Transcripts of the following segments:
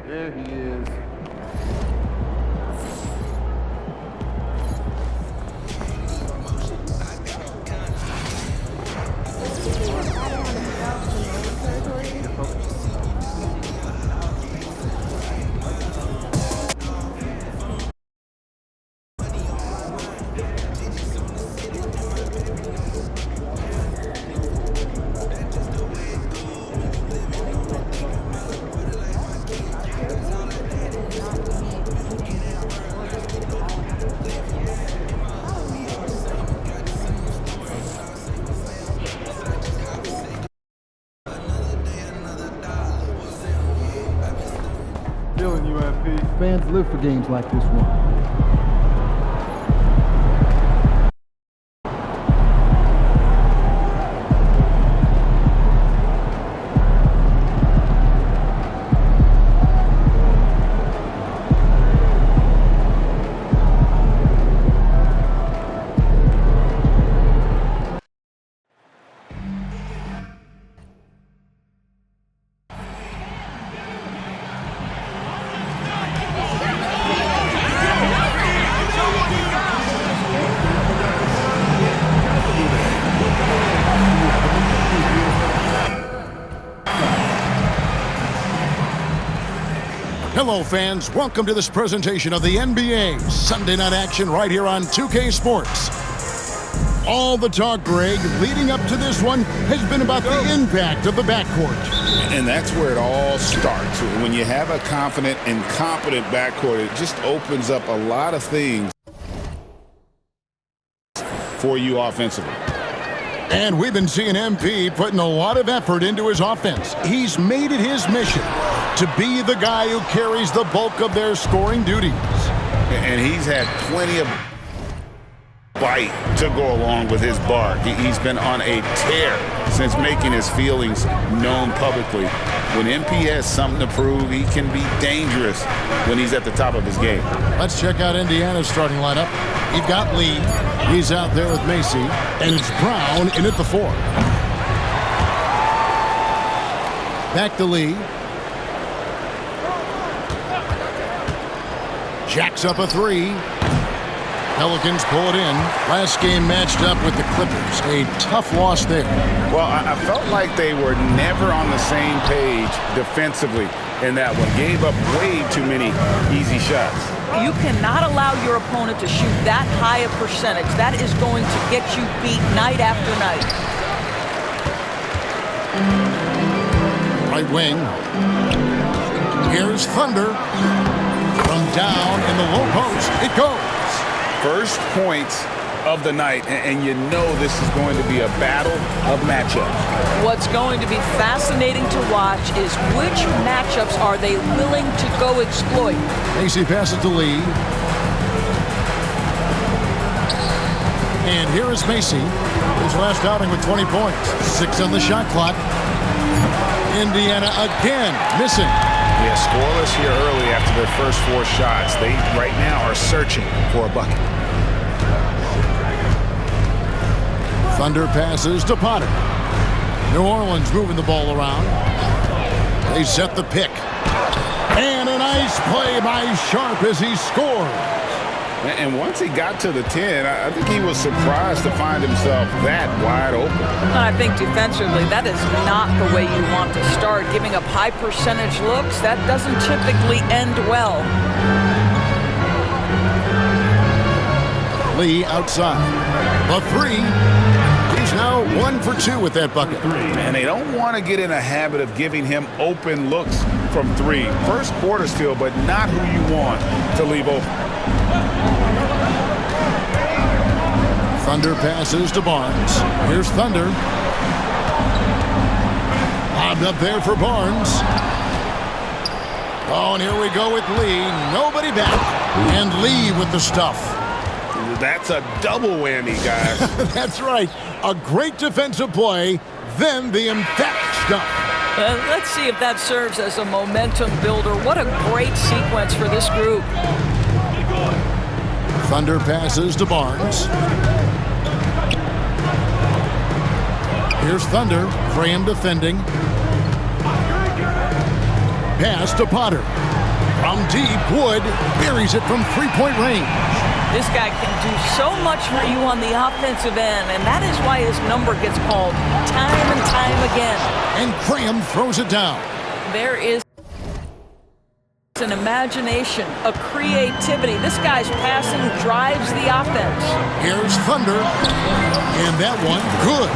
There he is. Feeling you, MP. Fans live for games like this one. Hello, fans. Welcome to this presentation of the NBA Sunday Night Action right here on 2K Sports. All the talk, Greg, leading up to this one has been about the impact of the backcourt. And that's where it all starts. When you have a confident and competent backcourt, it just opens up a lot of things for you offensively. And we've been seeing MP putting a lot of effort into his offense. He's made it his mission to be the guy who carries the bulk of their scoring duties. And he's had plenty of bite to go along with his bark. He's been on a tear since making his feelings known publicly. When MP has something to prove, he can be dangerous when he's at the top of his game. Let's check out Indiana's starting lineup. You've got Lee. He's out there with Macy. And it's Brown in at the 4. Back to Lee. Jacks up a 3. Pelicans pull it in. Last game matched up with the Clippers. A tough loss there. Well, I felt like they were never on the same page defensively in that one. Gave up way too many easy shots. You cannot allow your opponent to shoot that high a percentage. That is going to get you beat night after night. Right wing. Here's Thunder. From down in the low post, it goes. First points of the night, and you know this is going to be a battle of matchups. What's going to be fascinating to watch is which matchups are they willing to go exploit. Macy passes to Lee. And here is Macy. His last outing with 20 points. 6 on the shot clock. Indiana again missing. Yeah, scoreless here early after their first 4 shots. They right now are searching for a bucket. Thunder passes to Potter. New Orleans moving the ball around. They set the pick. And a nice play by Sharp as he scores. And once he got to the 10, I think he was surprised to find himself that wide open. I think defensively, that is not the way you want to start. Giving up high percentage looks, that doesn't typically end well. Lee outside. The 3. He's now 1 for 2 with that bucket. And they don't want to get in a habit of giving him open looks from 3. First quarter still, but not who you want to leave open. Thunder passes to Barnes. Here's Thunder. Lobbed up there for Barnes. Oh, and here we go with Lee. Nobody back. And Lee with the stuff. That's a double whammy, guys. That's right. A great defensive play, then the emphatic stuff. Let's see if that serves as a momentum builder. What a great sequence for this group. Thunder passes to Barnes. Here's Thunder. Graham defending. Pass to Potter. From deep, Wood buries it from three-point range. This guy can do so much for you on the offensive end, and that is why his number gets called time and time again. And Graham throws it down. There is an imagination, a creativity. This guy's passing drives the offense. Here's Thunder. And that one, good.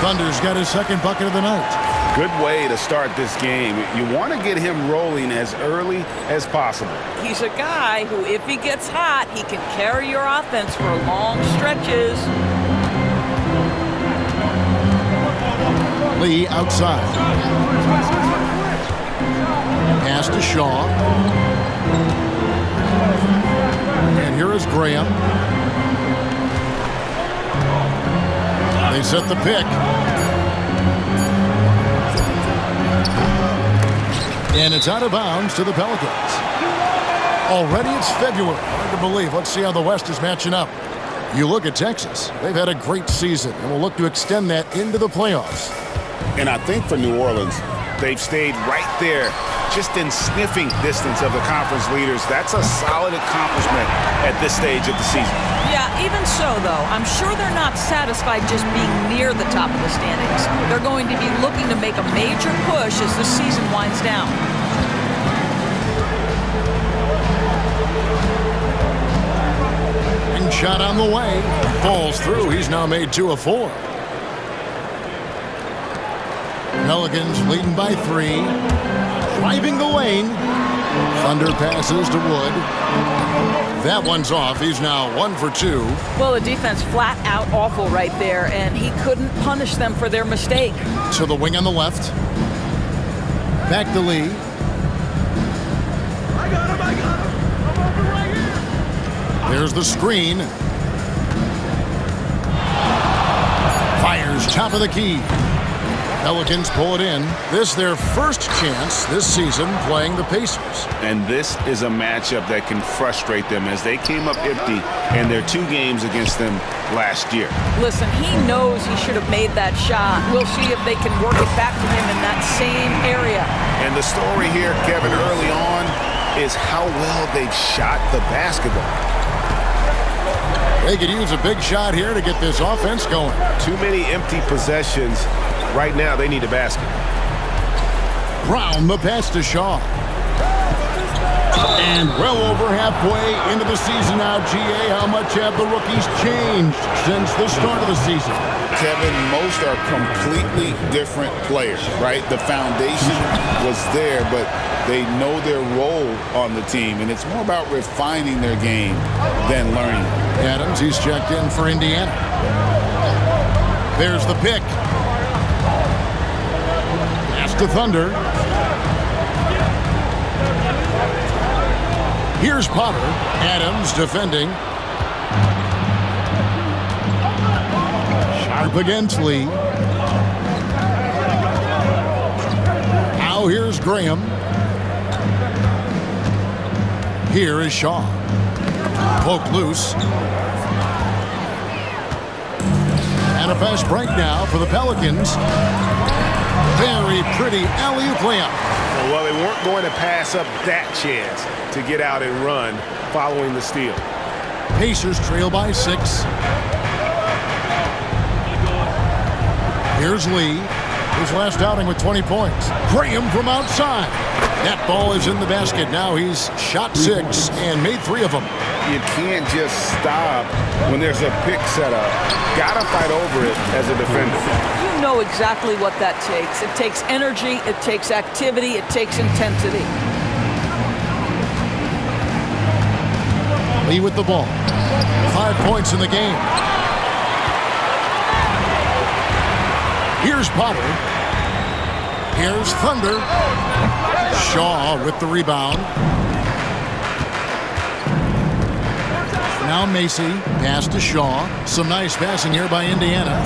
Thunder's got his second bucket of the night. Good way to start this game. You want to get him rolling as early as possible. He's a guy who, if he gets hot, he can carry your offense for long stretches. Lee outside. Pass to Shaw. And here is Graham. They set the pick. And it's out of bounds to the Pelicans. Already it's February. Hard to believe. Let's see how the West is matching up. You look at Texas. They've had a great season and will look to extend that into the playoffs. And I think for New Orleans, they've stayed right there, just in sniffing distance of the conference leaders. That's a solid accomplishment at this stage of the season. Yeah, even so, though, I'm sure they're not satisfied just being near the top of the standings. They're going to be looking to make a major push as the season winds down. And shot on the way. Falls through. He's now made 2 of 4. Pelicans leading by 3. Driving the lane. Thunder passes to Wood. That one's off. He's now 1 for 2. Well, the defense flat out awful right there, and he couldn't punish them for their mistake. To the wing on the left. Back to Lee. I got him. I'm open right here. There's the screen. Fires top of the key. Pelicans pull it in. This their first chance this season playing the Pacers. And this is a matchup that can frustrate them as they came up empty in their 2 games against them last year. Listen, he knows he should have made that shot. We'll see if they can work it back to him in that same area. And the story here, Kevin, early on is how well they've shot the basketball. They could use a big shot here to get this offense going. Too many empty possessions. Right now, they need a basket. Brown, the pass to Shaw. And well over halfway into the season now, GA, how much have the rookies changed since the start of the season? Kevin, most are completely different players, right? The foundation was there, but they know their role on the team, and it's more about refining their game than learning. Adams, he's checked in for Indiana. There's the pick. Pass to Thunder. Here's Potter. Adams defending. Sharp against Lee. Now here's Graham. Here is Shaw. Poked loose. And a fast break now for the Pelicans. Very pretty alley-oop layup. Well, they weren't going to pass up that chance to get out and run following the steal. Pacers trail by 6. Here's Lee. His last outing with 20 points. Graham from outside. That ball is in the basket. Now he's shot 6 and made 3 of them. You can't just stop when there's a pick set up. Gotta fight over it as a defender. You know exactly what that takes. It takes energy, it takes activity, it takes intensity. Lee with the ball. 5 points in the game. Here's Potter. Here's Thunder. Shaw with the rebound. Now Macy. Pass to Shaw. Some nice passing here by Indiana.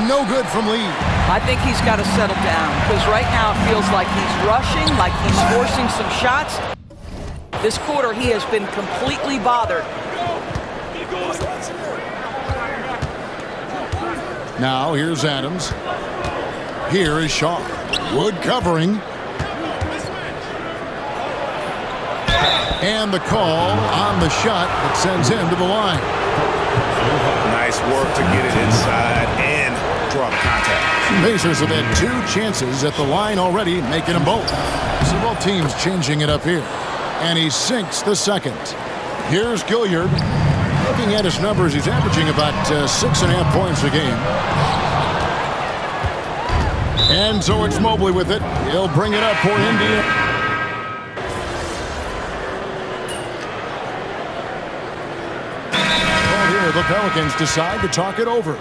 No good from Lee. I think he's got to settle down because right now it feels like he's rushing, like he's forcing some shots. This quarter he has been completely bothered. Now here's Adams. Here is Shaw. Wood covering. And the call on the shot that sends him to the line. Nice work to get it inside and draw the contact. Pacers have had 2 chances at the line already, making them both. So both teams changing it up here. And he sinks the second. Here's Gilliard. Looking at his numbers, he's averaging about 6.5 points a game. And so it's Mobley with it. He'll bring it up for Indiana. The Pelicans decide to talk it over.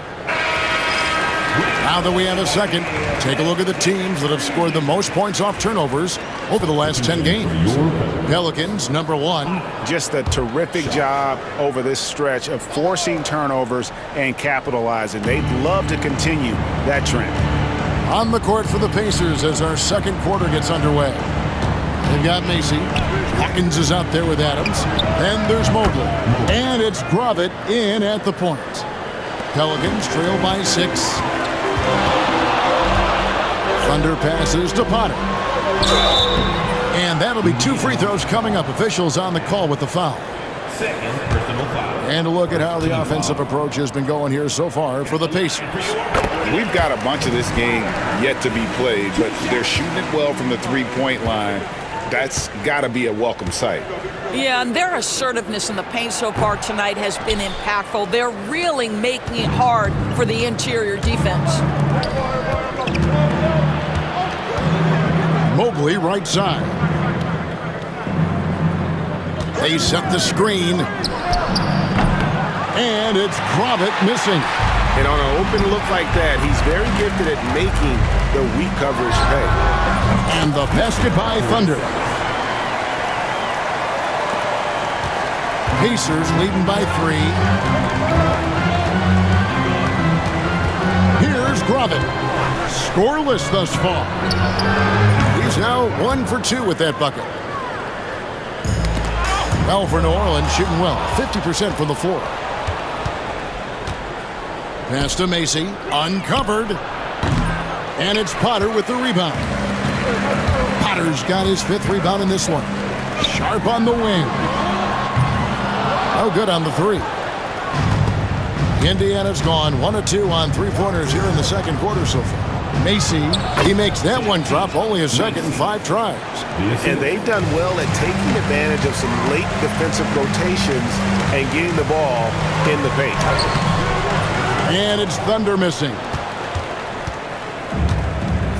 Now that we have a second, take a look at the teams that have scored the most points off turnovers over the last 10 games. Pelicans, number 1. Just a terrific job over this stretch of forcing turnovers and capitalizing. They'd love to continue that trend. On the court for the Pacers as our second quarter gets underway. They've got Macy. Hawkins is out there with Adams. Then there's Mobley. And it's Gravett in at the point. Pelicans trail by 6. Thunder passes to Potter. And that'll be 2 free throws coming up. Officials on the call with the foul. And a look at how the offensive approach has been going here so far for the Pacers. We've got a bunch of this game yet to be played, but they're shooting it well from the three-point line. That's got to be a welcome sight. Yeah, and their assertiveness in the paint so far tonight has been impactful. They're really making it hard for the interior defense. Mobley right side. They set the screen. And it's Gravett missing. And on an open look like that, he's very gifted at making the weak coverage pay. And the basket by Thunder. Pacers leading by 3. Here's Gravett. Scoreless thus far. He's now 1 for 2 with that bucket. Well, for New Orleans, shooting well. 50% from the floor. Pass to Macy. Uncovered. And it's Potter with the rebound. Potter's got his 5th rebound in this one. Sharp on the wing. Oh, good on the 3. Indiana's gone 1 of 2 on 3-pointers here in the second quarter so far. Macy, he makes that one drop, only a second in 5 tries. And they've done well at taking advantage of some late defensive rotations and getting the ball in the paint. And it's Thunder missing.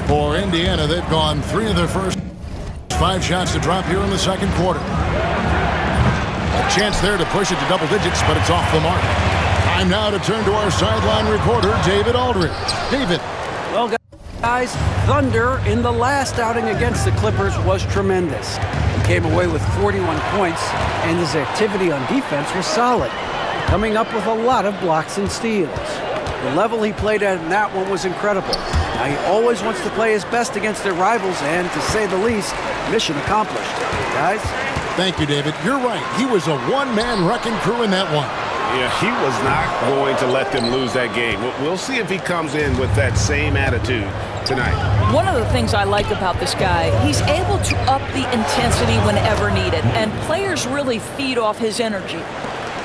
For Indiana, they've gone 3 of their first 5 shots to drop here in the second quarter. A chance there to push it to double digits, but it's off the mark. Time now to turn to our sideline reporter, David Aldridge. David. Well, guys, Thunder in the last outing against the Clippers was tremendous. He came away with 41 points, and his activity on defense was solid, coming up with a lot of blocks and steals. The level he played at in that one was incredible. Now, he always wants to play his best against their rivals, and to say the least, mission accomplished. Guys? Thank you, David. You're right. He was a one-man wrecking crew in that one. Yeah, he was not going to let them lose that game. We'll see if he comes in with that same attitude tonight. One of the things I like about this guy, he's able to up the intensity whenever needed, and players really feed off his energy.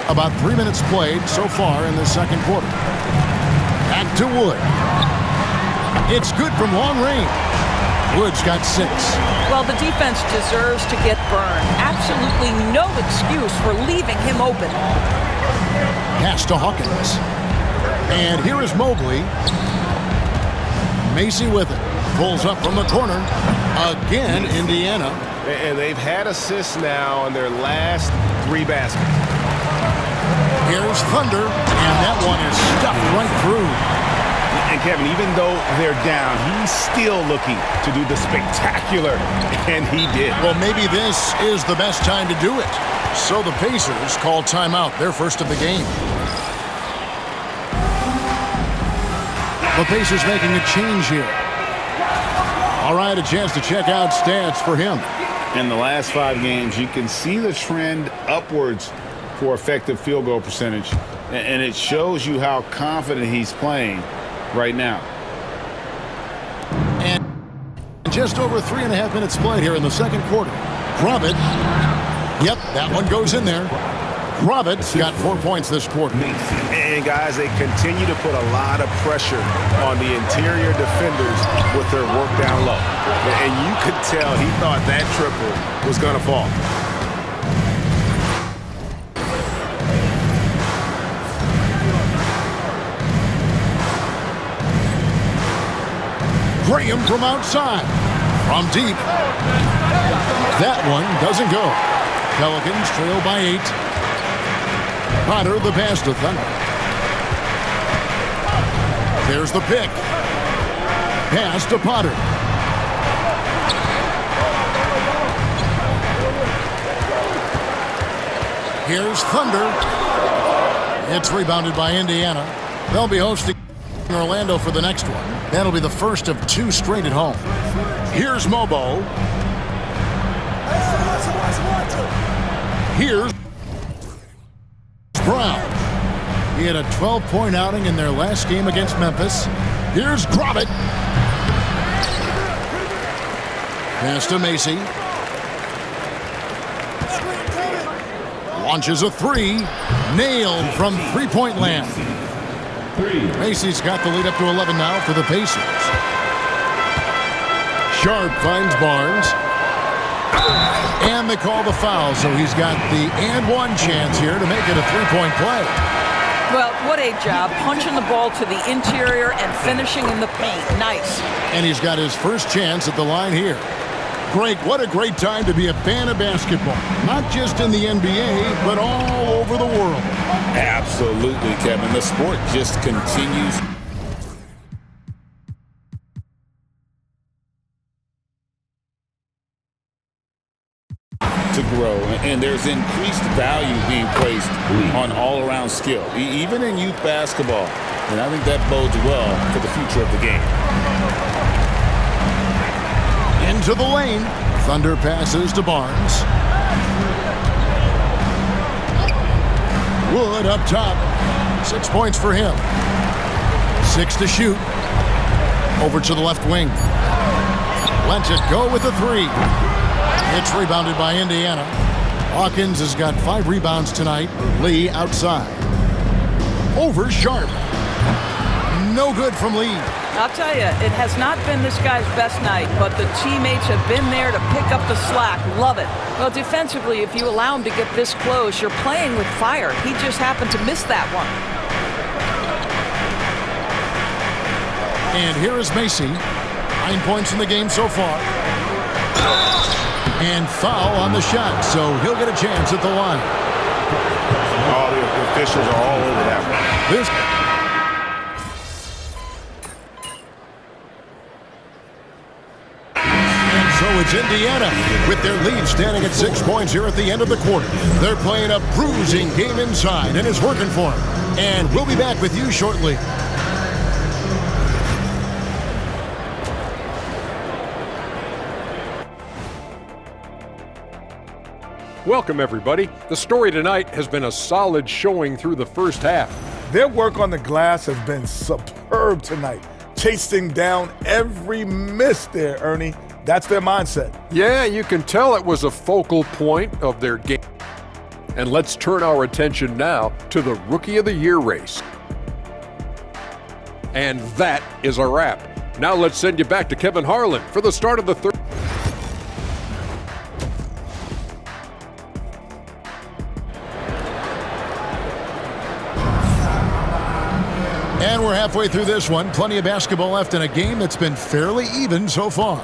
About 3 minutes played so far in the second quarter. Back to Wood. It's good from long range. Wood's got 6. Well, the defense deserves to get burned. Absolutely no excuse for leaving him open. Pass to Hawkins. And here is Mobley. Macy with it. Pulls up from the corner. Again, Indiana. And they've had assists now on their last 3 baskets. Here's Thunder. And that one is stuffed right through. And Kevin, even though they're down, he's still looking to do the spectacular, and he did. Well, maybe this is the best time to do it. So the Pacers call timeout, their first of the game. The Pacers making a change here. All right, a chance to check out stats for him. In the last 5 games, you can see the trend upwards for effective field goal percentage, and it shows you how confident he's playing right now. And just over 3.5 minutes played here in the second quarter. Gravett Yep, that one goes in there. Roberts got 4 points this quarter. And guys, they continue to put a lot of pressure on the interior defenders with their work down low. And you could tell he thought that triple was going to fall. Graham from outside. From deep. That one doesn't go. Pelicans trail by 8. Potter the pass to Thunder. There's the pick. Pass to Potter. Here's Thunder. It's rebounded by Indiana. They'll be hosting Orlando for the next one. That'll be the first of 2 straight at home. Here's Mobo. Here's Brown. He had a 12-point outing in their last game against Memphis. Here's Grobbett. Pass to Macy. Launches a 3. Nailed from three-point land. Macy's got the lead up to 11 now for the Pacers. Sharp finds Barnes. And they call the foul, so he's got the and one chance here to make it a three-point play. Well, what a job. Punching the ball to the interior and finishing in the paint. Nice. And he's got his first chance at the line here. Greg, what a great time to be a fan of basketball. Not just in the NBA, but all over the world. Absolutely, Kevin. The sport just continues to grow, and there's increased value being placed on all-around skill, even in youth basketball, and I think that bodes well for the future of the game. Into the lane. Thunder passes to Barnes. Wood up top. 6 points for him. 6 to shoot. Over to the left wing. Lets it go with a 3. It's rebounded by Indiana. Hawkins has got 5 rebounds tonight. Lee outside. Over Sharp. No good from Lee. I'll tell you, it has not been this guy's best night, but the teammates have been there to pick up the slack. Love it. Well, defensively, if you allow him to get this close, you're playing with fire. He just happened to miss that one. And here is Macy. 9 points in the game so far. And foul on the shot, so he'll get a chance at the line. All the officials are all over that one. This So it's Indiana with their lead standing at 6 points here at the end of the quarter. They're playing a bruising game inside, and it's working for them. And we'll be back with you shortly. Welcome, everybody. The story tonight has been a solid showing through the first half. Their work on the glass has been superb tonight, chasing down every miss there, Ernie. That's their mindset. Yeah, you can tell it was a focal point of their game. And let's turn our attention now to the Rookie of the Year race. And that is a wrap. Now let's send you back to Kevin Harlan for the start of the third. And we're halfway through this one. Plenty of basketball left in a game that's been fairly even so far.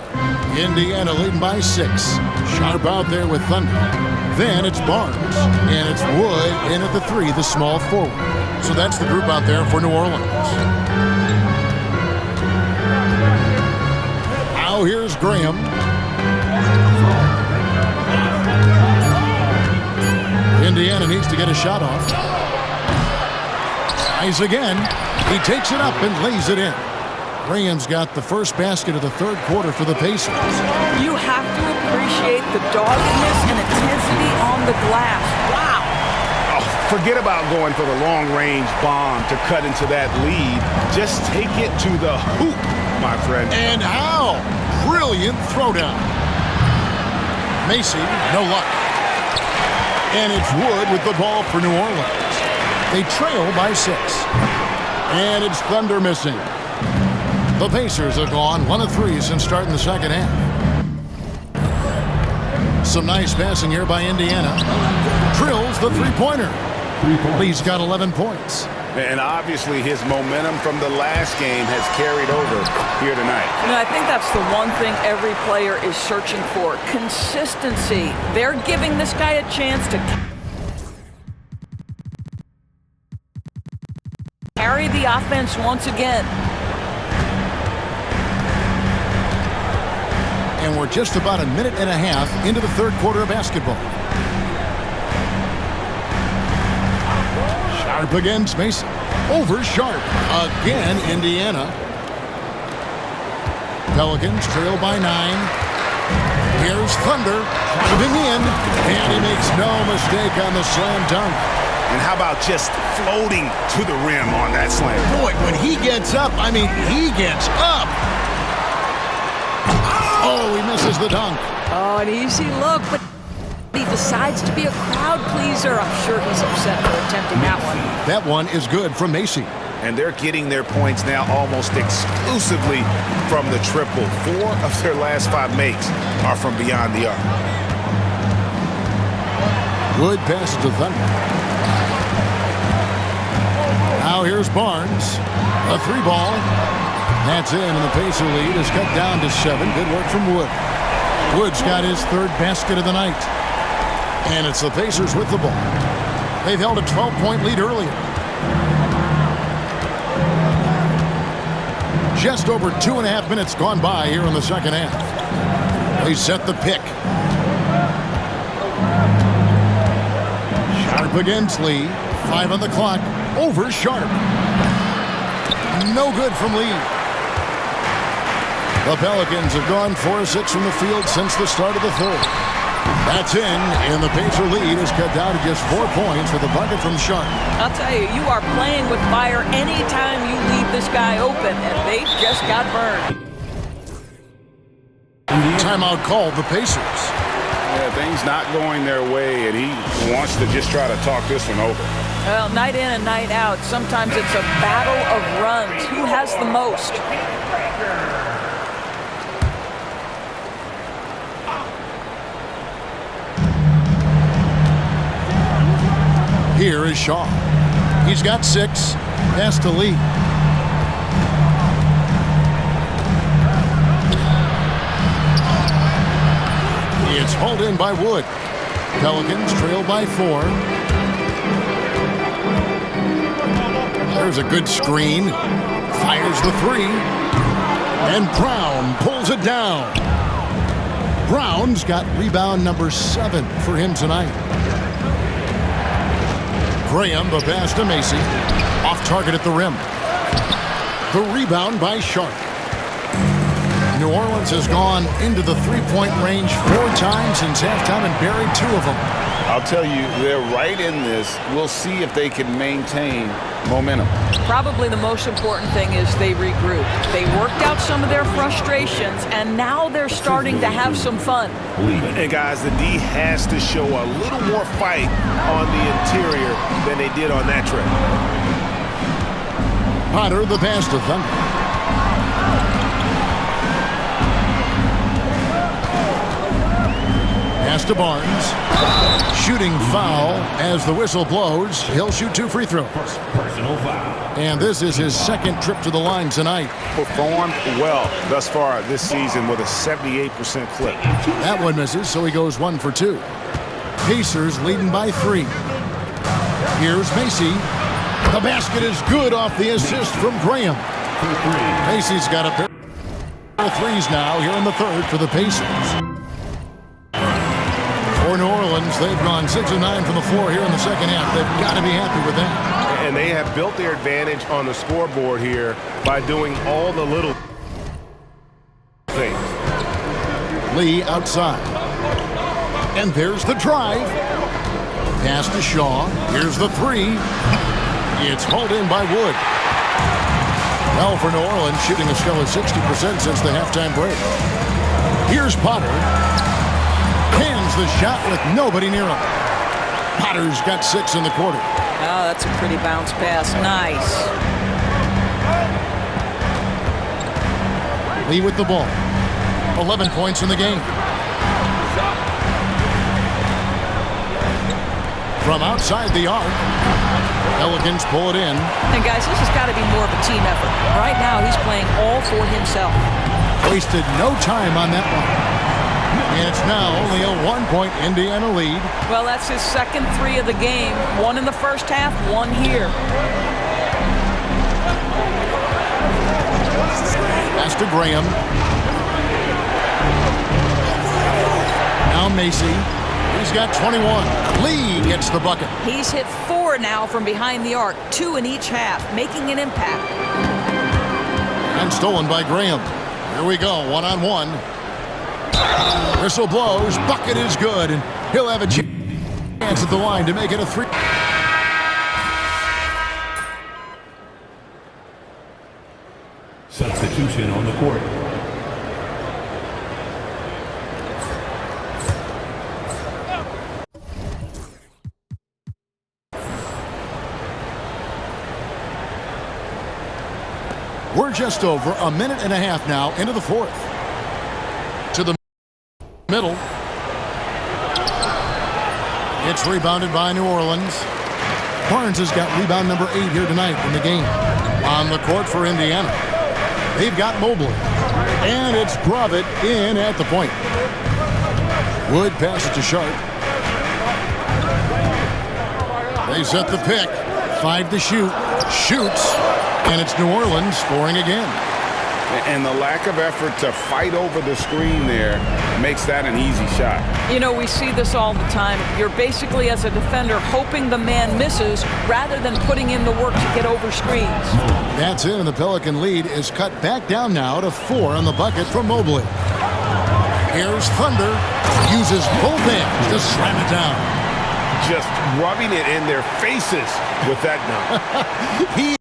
Indiana leading by 6. Sharp out there with Thunder. Then it's Barnes. And it's Wood in at the 3, the small forward. So that's the group out there for New Orleans. Now here's Graham. Indiana needs to get a shot off. Tries again. He takes it up and lays it in. Graham's got the first basket of the third quarter for the Pacers. You have to appreciate the doggedness and intensity on the glass. Wow. Oh, forget about going for the long-range bomb to cut into that lead. Just take it to the hoop, my friend. And how? Brilliant throwdown. Macy, no luck. And it's Wood with the ball for New Orleans. They trail by 6. And it's Thunder missing. The Pacers have gone 1 of 3 since starting the second half. Some nice passing here by Indiana. Drills the three-pointer. Lee's got 11 points. And obviously his momentum from the last game has carried over here tonight. You know, I think that's the one thing every player is searching for. Consistency. They're giving this guy a chance to carry the offense once again. And we're just about a minute and a half into the third quarter of basketball. Sharp against Mason. Over Sharp. Again, Indiana. Pelicans trail by 9. Here's Thunder. Driving in. And he makes no mistake on the slam dunk. And how about just floating to the rim on that slam? Boy, when he gets up, I mean, he gets up. Oh, he misses the dunk. Oh, an easy look, but he decides to be a crowd pleaser. I'm sure he's upset for attempting that one. That one is good from Macy. And they're getting their points now almost exclusively from the triple. 4 of their last 5 makes are from beyond the arc. Wood passes to Thunder. Now here's Barnes. A 3-ball. That's in, and the Pacer lead is cut down to 7. Good work from Wood. Wood's got his 3rd basket of the night. And it's the Pacers with the ball. They've held a 12-point lead earlier. Just over 2.5 minutes gone by here in the second half. They set the pick. Sharp against Lee. 5 on the clock. Over Sharp. No good from Lee. The Pelicans have gone 4 of 6 from the field since the start of the third. That's in, and the Pacer lead is cut down to just 4 points with a bucket from Sharp. I'll tell you, you are playing with fire anytime you leave this guy open, and they just got burned. Timeout called the Pacers. Yeah, things not going their way, and he wants to just try to talk this one over. Well, night in and night out, sometimes it's a battle of runs. Who has the most? Here is Shaw. He's got 6. Pass to Lee. It's hauled in by Wood. Pelicans trail by 4. There's a good screen. Fires the 3. And Brown pulls it down. Brown's got rebound number 7 for him tonight. Graham, the pass to Macy. Off target at the rim. The rebound by Sharp. New Orleans has gone into the three-point range 4 times since halftime and buried 2 of them. I'll tell you, they're right in this. We'll see if they can maintain momentum. Probably the most important thing is they regroup. They worked out some of their frustrations, and now they're starting to have some fun. And guys, the D has to show a little more fight on the interior than they did on that trip. Potter, the pass to Thunder. Pass to Barnes. Shooting foul as the whistle blows. He'll shoot 2 free throws. Personal foul. And this is his 2nd trip to the line tonight. Performed well thus far this season with a 78% clip. That one misses, so he goes 1 for 2. Pacers leading by 3. Here's Macy. The basket is good off the assist from Graham. Macy's got a pair of 3s now here in the third for the Pacers. For New Orleans, they've gone 6 of 9 from the floor here in the second half. They've got to be happy with that. And they have built their advantage on the scoreboard here by doing all the little things. Lee outside. And there's the drive. Pass to Shaw. Here's the 3. It's hauled in by Wood. Well, for New Orleans, shooting a stellar 60% since the halftime break. Here's Potter. Hands the shot with nobody near him. Potter's got 6 in the quarter. Oh, that's a pretty bounce pass. Nice. Lee with the ball. 11 points in the game. From outside the arc, Pelicans pull it in. And guys, this has got to be more of a team effort. Right now, he's playing all for himself. Wasted no time on that one. And it's now only a 1-point Indiana lead. Well, that's his second 3 of the game. 1 in the first half, 1 here. Pass to Graham. Now Macy. He's got 21. Lee gets the bucket. He's hit 4 now from behind the arc, 2 in each half, making an impact. And stolen by Graham. Here we go, one-on-one. Whistle blows, bucket is good, and he'll have a chance at the line to make it a 3. Substitution on the court. We're just over a minute and a half now into the fourth. To the middle. It's rebounded by New Orleans. Barnes has got rebound number 8 here tonight in the game. On the court for Indiana. They've got Mobley. And it's Gravett in at the point. Wood passes to Sharp. They set the pick. 5 to shoot. Shoots. And it's New Orleans scoring again. And the lack of effort to fight over the screen there makes that an easy shot. You know, we see this all the time. You're basically, as a defender, hoping the man misses rather than putting in the work to get over screens. That's it, and the Pelican lead is cut back down now to 4 on the bucket from Mobley. Here's Thunder. Uses both hands to slam it down. Just rubbing it in their faces with that dunk. He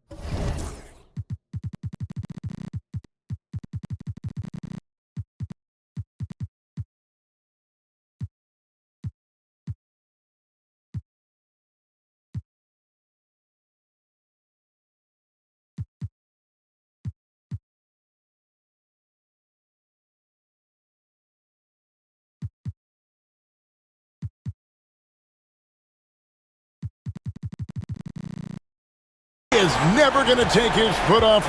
is never going to take his foot off.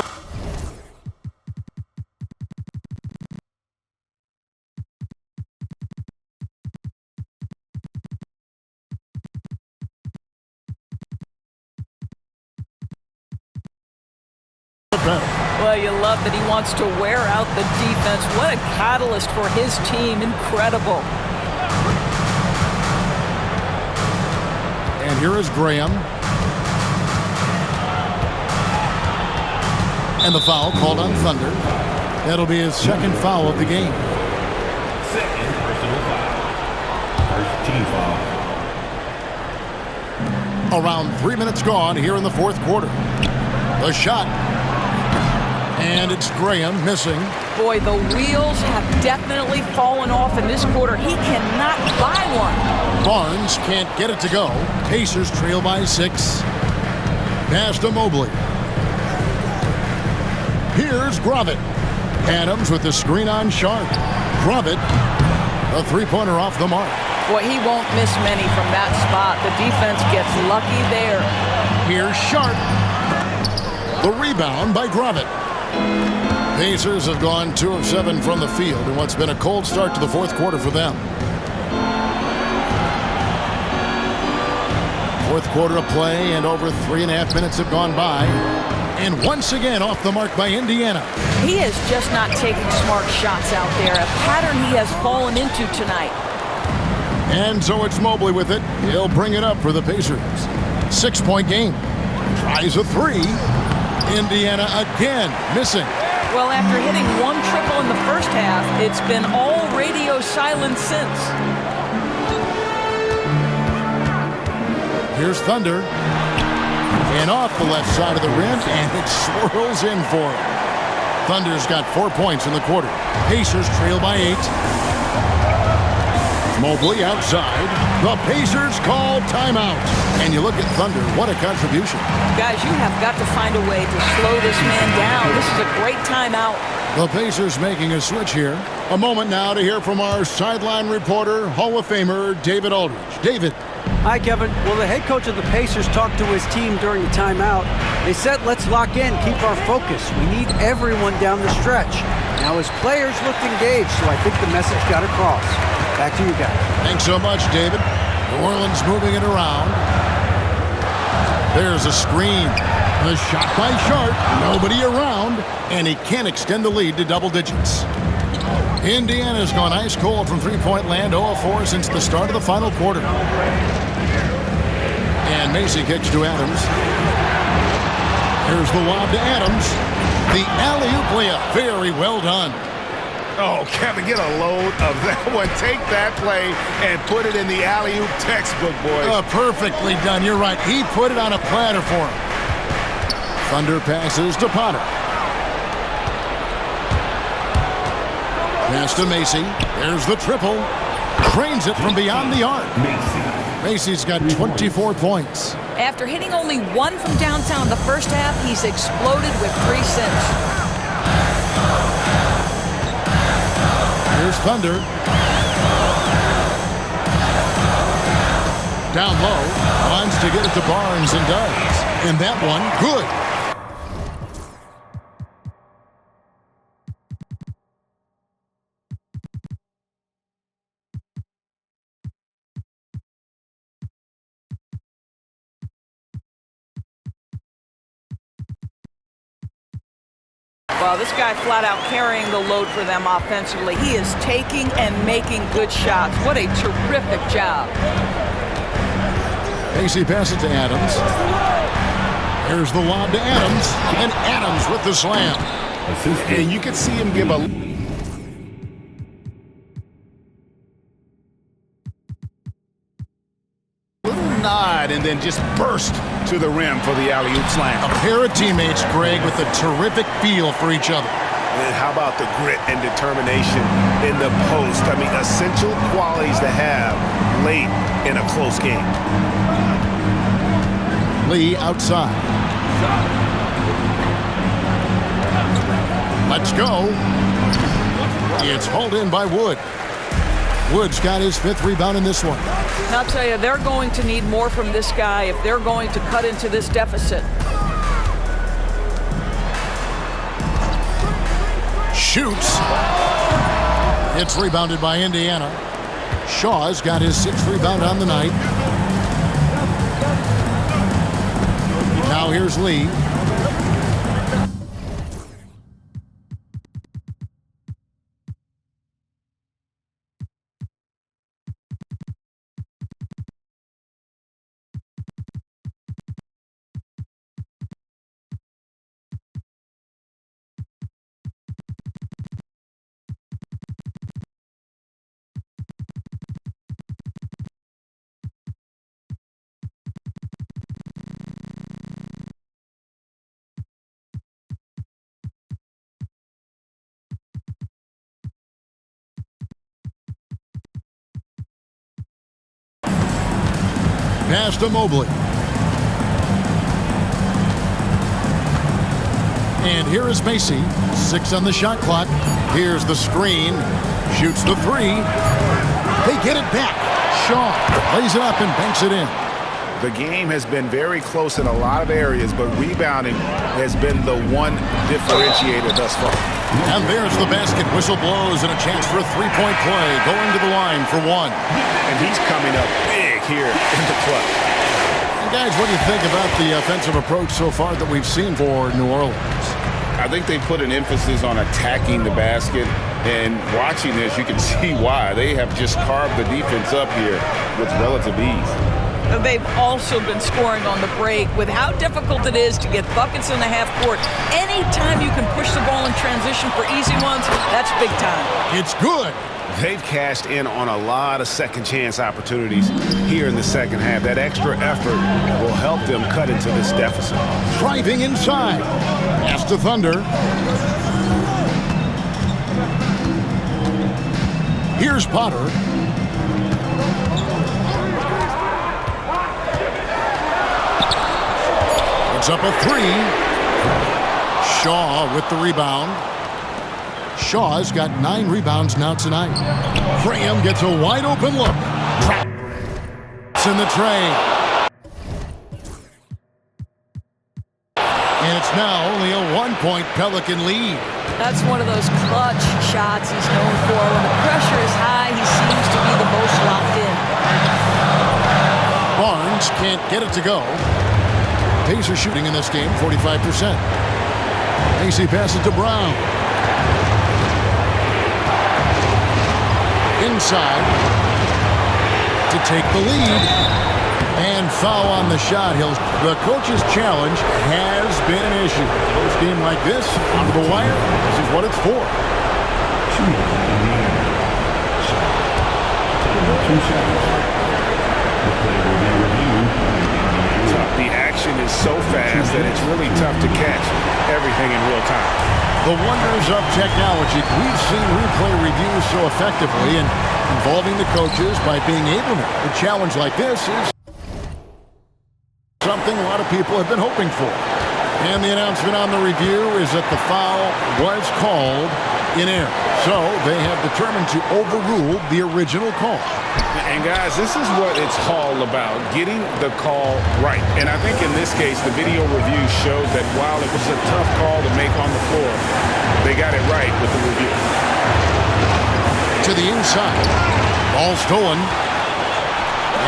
Well, you love that he wants to wear out the defense. What a catalyst for his team. Incredible. And here is Graham. And the foul called on Thunder. That'll be his second foul of the game. Second personal foul. First team foul. Around 3 minutes gone here in the fourth quarter. The shot. And it's Graham missing. Boy, the wheels have definitely fallen off in this quarter. He cannot buy one. Barnes can't get it to go. Pacers trail by 6. Pass to Mobley. Here's Gravett. Adams with the screen on Sharp. Gravett, a three-pointer off the mark. Boy, he won't miss many from that spot. The defense gets lucky there. Here's Sharp. The rebound by Gravett. Pacers have gone 2 of 7 from the field in what's been a cold start to the fourth quarter for them. Fourth quarter of play, and over 3.5 minutes have gone by. And once again off the mark by Indiana. He is just not taking smart shots out there, a pattern he has fallen into tonight. And so it's Mobley with it. He'll bring it up for the Pacers. 6-point game. Tries a 3. Indiana again missing. Well, after hitting 1 triple in the first half, it's been all radio silence since. Here's Thunder. And off the left side of the rim, and it swirls in for him. Thunder's got 4 points in the quarter. Pacers trail by 8. Mobley outside. The Pacers call timeout. And you look at Thunder, what a contribution. Guys, you have got to find a way to slow this man down. This is a great timeout. The Pacers making a switch here. A moment now to hear from our sideline reporter, Hall of Famer David Aldridge. David. Hi, Kevin. Well, the head coach of the Pacers talked to his team during the timeout. They said, let's lock in, keep our focus. We need everyone down the stretch. Now, his players looked engaged, so I think the message got across. Back to you guys. Thanks so much, David. New Orleans moving it around. There's a screen. The shot by Sharp. Nobody around. And he can't extend the lead to double digits. Indiana's gone ice cold from three-point land, 0-4 since the start of the final quarter. And Macy kicks to Adams. Here's the lob to Adams. The alley-oop layup. Very well done. Oh, Kevin, get a load of that one. Take that play and put it in the alley-oop textbook, boys. Perfectly done. You're right. He put it on a platter for him. Thunder passes to Potter. Pass to Macy. There's the triple. Cranes it from beyond the arc. Macy's got 24 points. After hitting only one from downtown the first half, he's exploded with 3 since. Here's Thunder. Down low. Wants to get it to Barnes and does. And that one, good. Well, this guy flat out carrying the load for them offensively. He is taking and making good shots. What a terrific job. Macy passes to Adams. Here's the lob to Adams. And Adams with the slam. And you can see him give a little nod and then just burst to the rim for the alley-oop slam. A pair of teammates, Greg, with a terrific feel for each other. And how about the grit and determination in the post? I mean, essential qualities to have late in a close game. Lee outside. Let's go. It's hauled in by Wood. Wood's got his 5th rebound in this one. And I'll tell you, they're going to need more from this guy if they're going to cut into this deficit. Shoots. It's rebounded by Indiana. Shaw's got his 6th rebound on the night. Now here's Lee. Pass to Mobley. And here is Macy. 6 on the shot clock. Here's the screen. Shoots the 3. They get it back. Shaw lays it up and banks it in. The game has been very close in a lot of areas, but rebounding has been the one differentiator thus far. And there's the basket. Whistle blows and a chance for a 3-point play. Going to the line for 1. And he's coming up big here in the clutch. And guys, what do you think about the offensive approach so far that we've seen for New Orleans? I think they put an emphasis on attacking the basket, and watching this, you can see why. They have just carved the defense up here with relative ease. They've also been scoring on the break. With how difficult it is to get buckets in the half court, anytime you can push the ball in transition for easy ones, that's big time. It's good. They've cashed in on a lot of second chance opportunities here in the second half. That extra effort will help them cut into this deficit. Driving inside. Pass to Thunder. Here's Potter. Puts up a three. Shaw with the rebound. Shaw's got 9 rebounds now tonight. Graham gets a wide open look. Traps in the tray. And it's now only a 1-point Pelican lead. That's one of those clutch shots he's known for. When the pressure is high, he seems to be the most locked in. Barnes can't get it to go. Pacers shooting in this game, 45%. AC passes to Brown. Inside to take the lead. And foul on the shot. The coach's challenge has been an issue. Close game like this, on the wire, this is what it's for. 2 seconds. The play will be reviewed. The action is so fast that it's really tough to catch everything in real time. The wonders of technology. We've seen replay reviews so effectively and involving the coaches by being able to. A challenge like this is something a lot of people have been hoping for. And the announcement on the review is that the foul was called in error. So they have determined to overrule the original call. And guys, this is what it's all about, getting the call right. And I think in this case, the video review showed that while it was a tough call to make on the floor, they got it right with the review. To the inside. Ball stolen.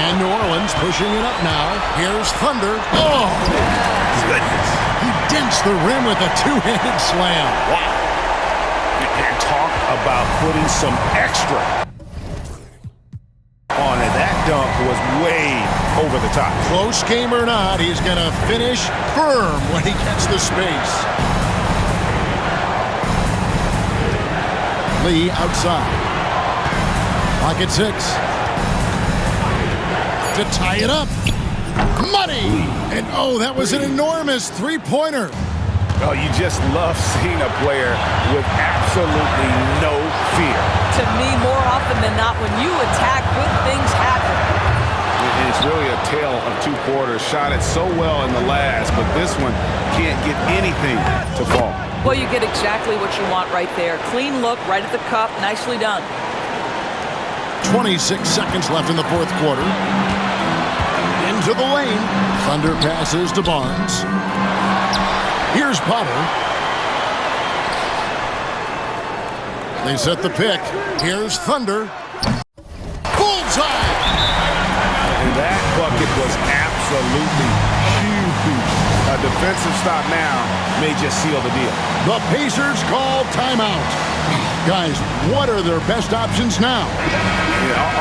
And New Orleans pushing it up now. Here's Thunder. Oh, goodness. He dents the rim with a two-handed slam. Wow. And talk about putting some extra on it. That dunk was way over the top. Close game or not, he's going to finish firm when he gets the space. Lee outside. Clock at 6. To tie it up. Money! And oh, that was an enormous three-pointer. Oh, you just love seeing a player with absolutely no fear. To me, more often than not, when you attack, good things happen. And it's really a tale of 2 quarters. Shot it so well in the last, but this one can't get anything to fall. Well, you get exactly what you want right there. Clean look, right at the cup, nicely done. 26 seconds left in the 4th quarter. Into the lane. Thunder passes to Barnes. Here's Potter. They set the pick. Here's Thunder. Bullseye! And that bucket was absolutely huge. A defensive stop now may just seal the deal. The Pacers call timeout. Guys, what are their best options now?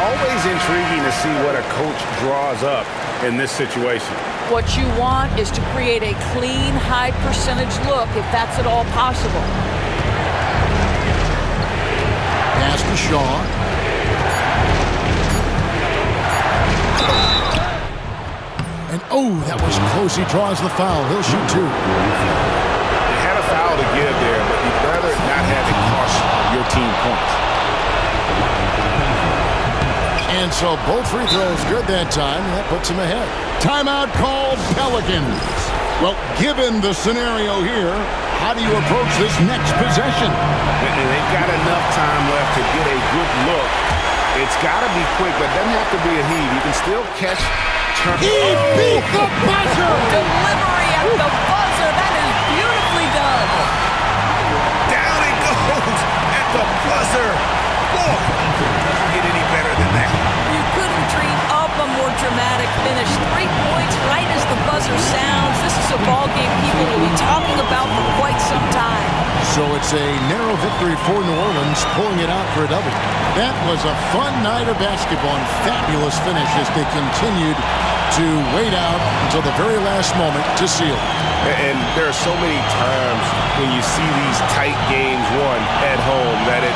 Always intriguing to see what a coach draws up in this situation. What you want is to create a clean, high percentage look, if that's at all possible. Pass to Shaw. And oh, that was close. He draws the foul. He'll shoot 2. They had a foul to give there, but you'd rather not have it cost your team points. And so both free throws good that time. That puts him ahead. Timeout called Pelicans. Well, given the scenario here, how do you approach this next possession? And they've got enough time left to get a good look. It's got to be quick, but it doesn't have to be a heave. You can still catch. He beat the buzzer! Delivery at the buzzer. That is beautifully done. Down it goes at the buzzer. Boy, doesn't get any better than that. You couldn't dream up a more dramatic finish. 3 points right as the buzzer sounds. This is a ball game people will be talking about for quite some time. So it's a narrow victory for New Orleans, pulling it out for a double. That was a fun night of basketball and fabulous finish as they continued to wait out until the very last moment to seal. And there are so many times when you see these tight games won at home that it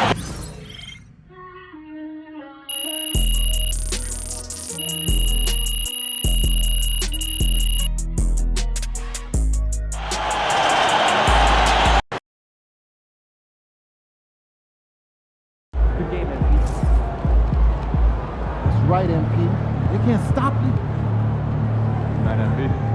Good game, MP. That's right, MP. They can't stop you. Good night, MP.